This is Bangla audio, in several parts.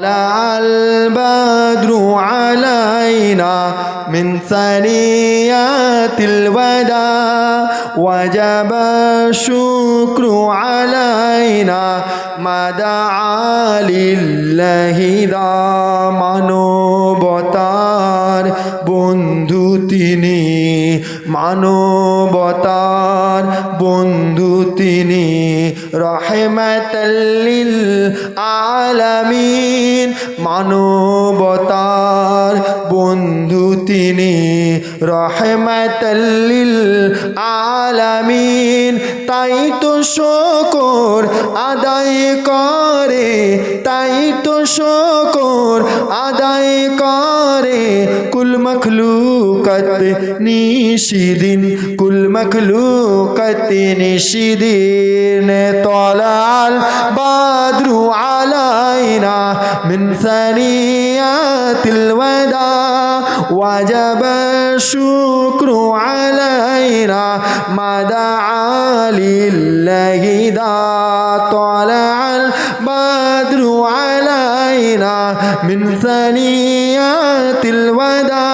البدر علينا من ثنيات الوداع وجب الشكر علينا ما دعا لله ذا মানবতার বন্ধু তিনি মানবতার বন্ধু তিনি রহমাতাল লিল আলামিন মানবতার বন্ধু তিনি রহমাতাল লিল আলামিন তাই তো শুকর আদায় করে তাই তো শুকর আদায় করে কুল মখলুকত নিশিদিন কুল মখলুকত নিশিদিন তলাল বাদরু আলাইনা মিন সানিয়াতিল ওয়াদা ওয়াজাব শুকরু আলাইনা মা দাআ লিল্লাহি দা তলাল বাদরু আলাইনা মিন সানিয়াতিল ওয়াদা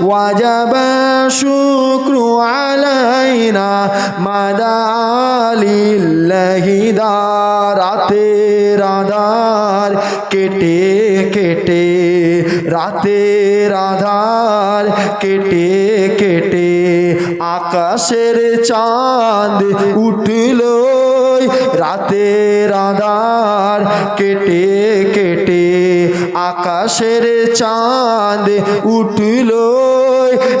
ওয়াজাব শুকরু আলাইনা মা দাআ লিল্লাহি দা রাতের আঁধার কেটে কেটে রাতের আঁধার কেটে কেটে আকাশের চাঁদ উঠলো রাতের আঁধার কেটে কেটে আকাশের চাঁদ উঠলো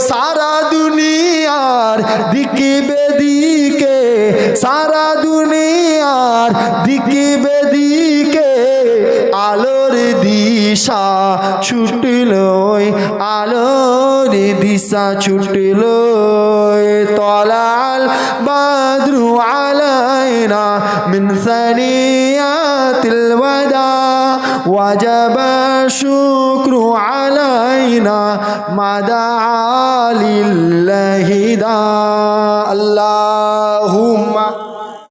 সারা দুনিয়ার দিকে বেদিকে সারা দুনিয়ার দিকে বেদিকে আলোর দিশা ছুটলো আলোর দিশা ছুটলো তলাল বাদরু আলাইনা মিন সানিয়াতিল ওয়াদা ওয়াজাব শুকরু আলাইনা মা দাআ লিল্লাহি দা আল্লাহ